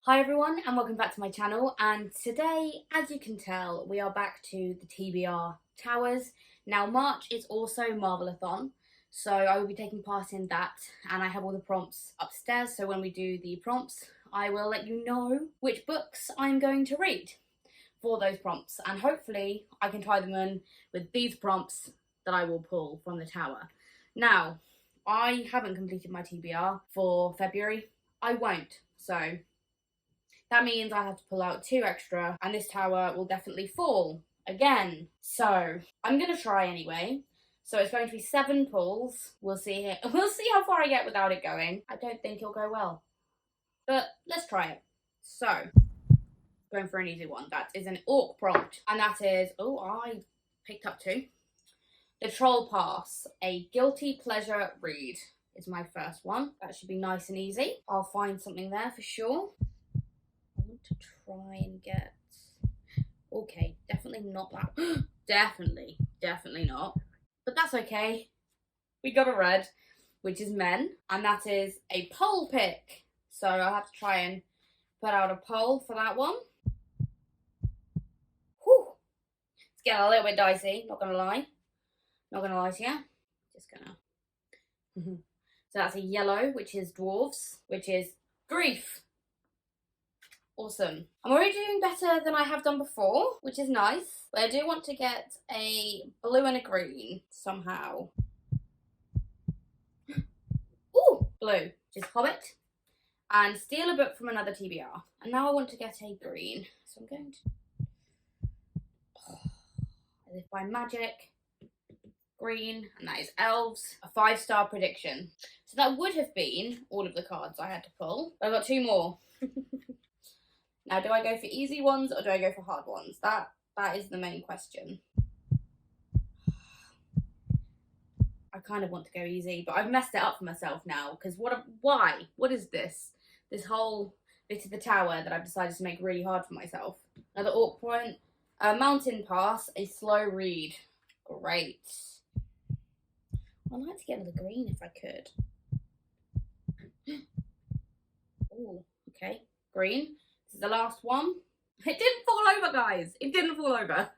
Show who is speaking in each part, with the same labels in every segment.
Speaker 1: Hi everyone and welcome back to my channel, and today, as you can tell, we are back to the TBR Towers. Now March is also Marvelathon, so I will be taking part in that, and I have all the prompts upstairs, so when we do the prompts I will let you know which books I'm going to read for those prompts, and hopefully I can tie them in with these prompts that I will pull from the tower. Now, I haven't completed my TBR for February. I won't, so that means I have to pull out 2 extra, and this tower will definitely fall again. So I'm gonna try anyway. So it's going to be 7 pulls. We'll see how far I get without it going. I don't think it'll go well, but let's try it. So going for an easy one. That is an orc prompt, and that is, oh, I picked up 2. The Troll Pass, a guilty pleasure read is my first one. That should be nice and easy. I'll find something there for sure. I want to try and get, okay, definitely not that. definitely not, but that's okay. We got a red, which is men, and that is a poll pick, so I'll have to try and put out a poll for that one. Whew. It's getting a little bit dicey, not gonna lie to you. Just gonna so that's a yellow, which is dwarves, which is grief. Awesome. I'm already doing better than I have done before, which is nice, but I do want to get a blue and a green somehow. Ooh, blue, which is Hobbit, and steal a book from another TBR. And now I want to get a green, so I'm going to, as if by magic, green, and that is elves, a 5-star prediction. So that would have been all of the cards I had to pull, but I've got 2 more. Now, do I go for easy ones or do I go for hard ones? That is the main question. I kind of want to go easy, but I've messed it up for myself now, because why? What is this? This whole bit of the tower that I've decided to make really hard for myself. Another orc point. A mountain pass, a slow read. Great. I'd like to get another green if I could. Oh, okay. Green. This is the last one. It didn't fall over, guys. It didn't fall over.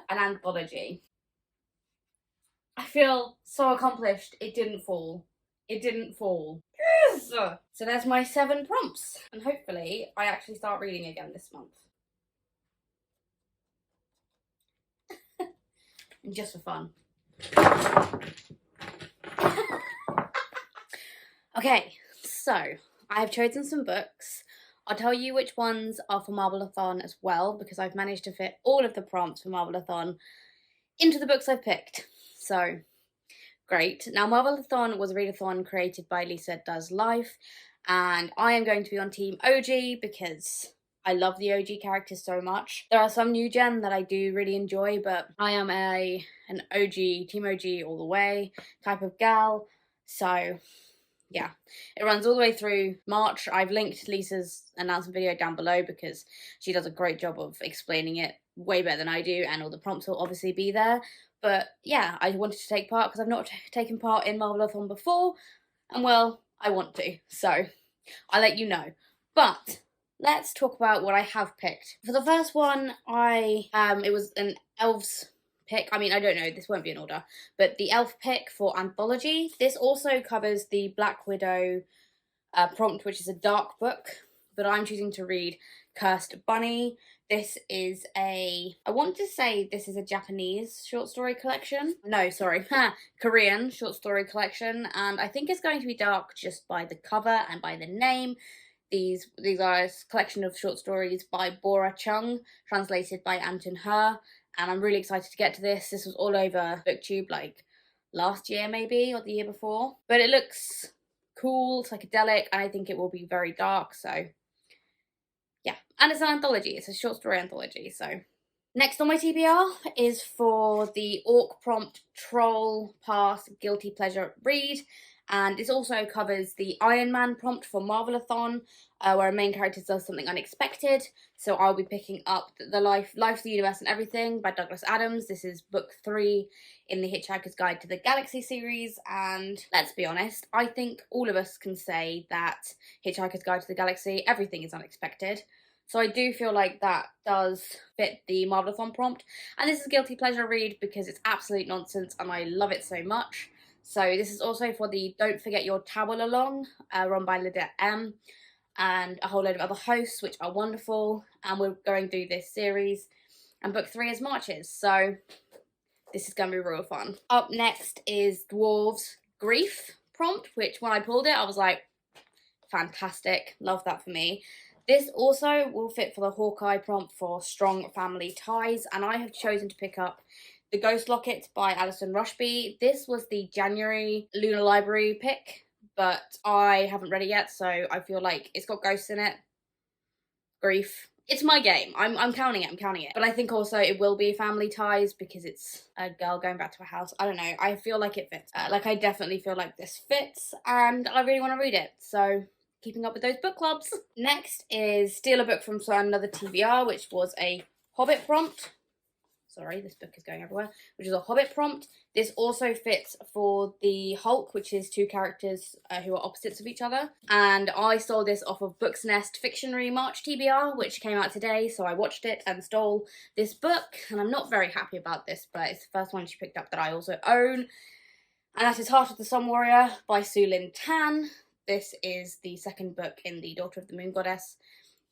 Speaker 1: An anthology. I feel so accomplished. It didn't fall. It didn't fall. Yes! So there's my 7 prompts. And hopefully I actually start reading again this month. And just for fun. Okay, so I have chosen some books. I'll tell you which ones are for Marvelathon as well, because I've managed to fit all of the prompts for Marvelathon into the books I've picked. So, great. Now, Marvelathon was a readathon created by Lisa Does Life, and I am going to be on Team OG because I love the OG characters so much. There are some new gen that I do really enjoy, but I am an OG, Team OG all the way type of gal, so yeah, it runs all the way through March. I've linked Lisa's announcement video down below because she does a great job of explaining it way better than I do, and all the prompts will obviously be there. But yeah, I wanted to take part because I've not taken part in Marvelathon before, and well, I want to, so I'll let you know. But let's talk about what I have picked. For the first one, it was an elves pick. I mean, I don't know, this won't be in order, but the elf pick for anthology. This also covers the Black Widow prompt, which is a dark book, but I'm choosing to read Cursed Bunny. This is I want to say this is a Japanese short story collection. No, sorry, Korean short story collection, and I think it's going to be dark just by the cover and by the name. These are a collection of short stories by Bora Chung, translated by Anton Her, and I'm really excited to get to this. This was all over Booktube like last year maybe, or the year before. But it looks cool, psychedelic, and I think it will be very dark, so yeah. And it's an anthology, it's a short story anthology, so. Next on my TBR is for the Orc Prompt Troll Pass Guilty Pleasure Read, And this also covers the Iron Man prompt for Marvelathon, where a main character does something unexpected. So I'll be picking up the Life, the Universe and Everything by Douglas Adams. This is book 3 in the Hitchhiker's Guide to the Galaxy series, and let's be honest, I think all of us can say that Hitchhiker's Guide to the Galaxy, everything is unexpected. So I do feel like that does fit the Marvelathon prompt. And this is a guilty pleasure read because it's absolute nonsense and I love it so much. So this is also for the Don't Forget Your Towel Along, run by Lydia M. And a whole load of other hosts, which are wonderful. And we're going through this series. And book 3 is Marches. So this is going to be real fun. Up next is Dwarves Grief prompt, which when I pulled it, I was like, fantastic. Love that for me. This also will fit for the Hawkeye prompt for Strong Family Ties, and I have chosen to pick up The Ghost Locket by Alison Rushby. This was the January Lunar Library pick, but I haven't read it yet, so I feel like it's got ghosts in it. Grief. It's my game. I'm counting it. But I think also it will be Family Ties because it's a girl going back to her house. I don't know. I feel like it fits. I definitely feel like this fits, and I really want to read it, so keeping up with those book clubs. Next is Steal a Book from another TBR, which was a Hobbit prompt. Sorry, this book is going everywhere. Which is a Hobbit prompt. This also fits for the Hulk, which is 2 characters who are opposites of each other. And I stole this off of Book's Nest Fictionary March TBR, which came out today, so I watched it and stole this book. And I'm not very happy about this, but it's the first one she picked up that I also own. And that is Heart of the Sun Warrior by Su Lin Tan. This is the second book in the Daughter of the Moon Goddess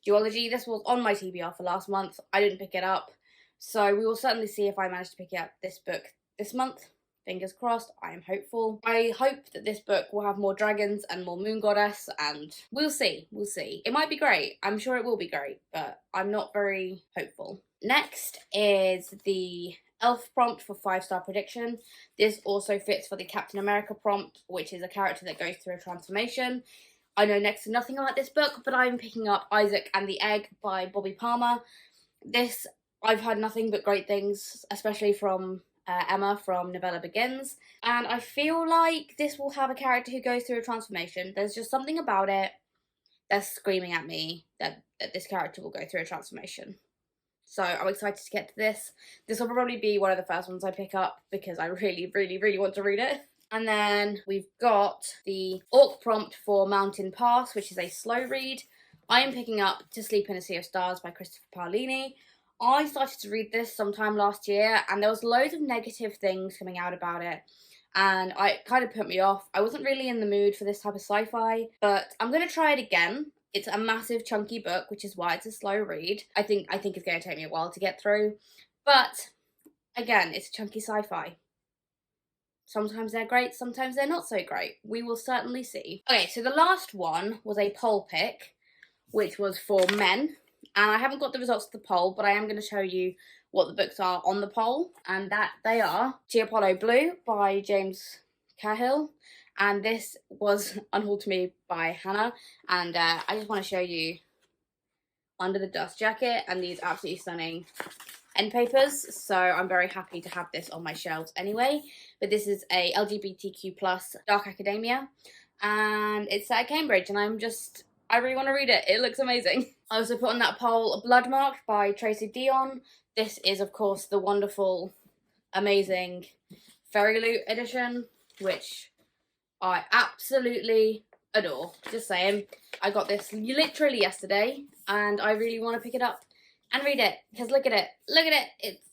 Speaker 1: duology. This was on my TBR for last month. I didn't pick it up. So we will certainly see if I manage to pick up this book this month. Fingers crossed, I am hopeful. I hope that this book will have more dragons and more Moon Goddess, and we'll see. It might be great. I'm sure it will be great, but I'm not very hopeful. Next is the Elf prompt for 5-star prediction. This also fits for the Captain America prompt, which is a character that goes through a transformation. I know next to nothing about this book, but I'm picking up Isaac and the Egg by Bobby Palmer. This, I've heard nothing but great things, especially from Emma from Novella Begins. And I feel like this will have a character who goes through a transformation. There's just something about it that's screaming at me that this character will go through a transformation. So I'm excited to get to this. This will probably be one of the first ones I pick up because I really, really, really want to read it. And then we've got the Orc prompt for Mountain Pass, which is a slow read. I am picking up To Sleep in a Sea of Stars by Christopher Paolini. I started to read this sometime last year and there was loads of negative things coming out about it. And it kind of put me off. I wasn't really in the mood for this type of sci-fi, but I'm going to try it again. It's a massive chunky book, which is why it's a slow read. I think it's going to take me a while to get through. But again, it's a chunky sci-fi. Sometimes they're great, sometimes they're not so great. We will certainly see. Okay, so the last one was a poll pick, which was for men. And I haven't got the results of the poll, but I am going to show you what the books are on the poll. And that they are Chiapolo Blue by James Cahill. And this was unhauled to me by Hannah. And I just want to show you Under the Dust Jacket and these absolutely stunning end papers. So I'm very happy to have this on my shelves anyway. But this is a LGBTQ+ dark academia. And it's at Cambridge. And I really want to read it. It looks amazing. I also put on that poll Bloodmarked by Tracy Dion. This is, of course, the wonderful, amazing Fairy Loot edition, which I absolutely adore. Just saying. I got this literally yesterday, and I really want to pick it up and read it, because look at it. Look at it. It's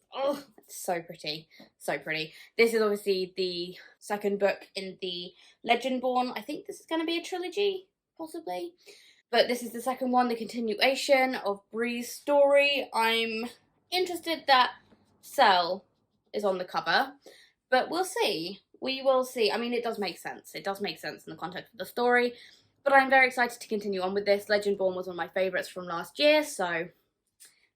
Speaker 1: so pretty. So pretty. This is obviously the second book in the Legendborn. I think this is going to be a trilogy, possibly. But this is the second one, the continuation of Bree's story. I'm interested that Cell is on the cover, but we'll see. We will see. I mean, it does make sense. It does make sense in the context of the story, but I'm very excited to continue on with this. Legendborn was one of my favourites from last year, so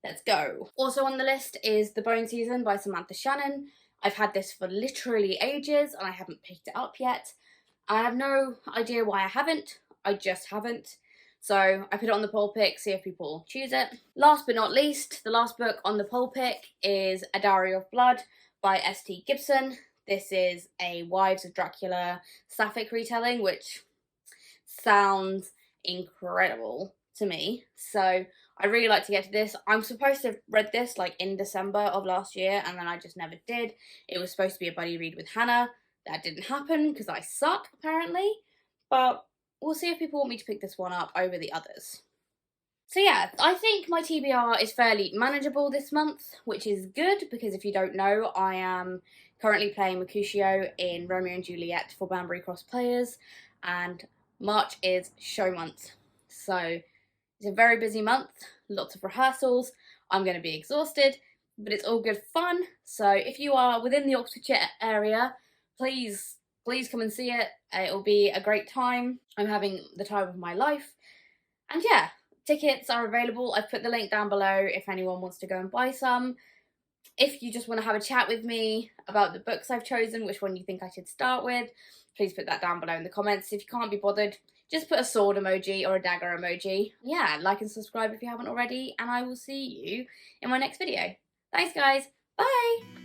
Speaker 1: let's go. Also on the list is The Bone Season by Samantha Shannon. I've had this for literally ages, and I haven't picked it up yet. I have no idea why I haven't. I just haven't. So I put it on the poll pick, see if people choose it. Last but not least, the last book on the poll pick is A Diary of Blood by S.T. Gibson. This is a Wives of Dracula sapphic retelling, which sounds incredible to me. So I really like to get to this. I'm supposed to have read this like in December of last year, and then I just never did. It was supposed to be a buddy read with Hannah. That didn't happen because I suck, apparently. But we'll see if people want me to pick this one up over the others. So yeah, I think my TBR is fairly manageable this month, which is good because if you don't know, I am currently playing Mercutio in Romeo and Juliet for Banbury Cross players, and March is show month. So it's a very busy month, lots of rehearsals. I'm going to be exhausted, but it's all good fun. So if you are within the Oxfordshire area, please come and see it. It'll be a great time. I'm having the time of my life. And yeah, tickets are available. I've put the link down below if anyone wants to go and buy some. If you just want to have a chat with me about the books I've chosen, which one you think I should start with, please put that down below in the comments. If you can't be bothered, just put a sword emoji or a dagger emoji. Yeah, like and subscribe if you haven't already, and I will see you in my next video. Thanks guys, bye!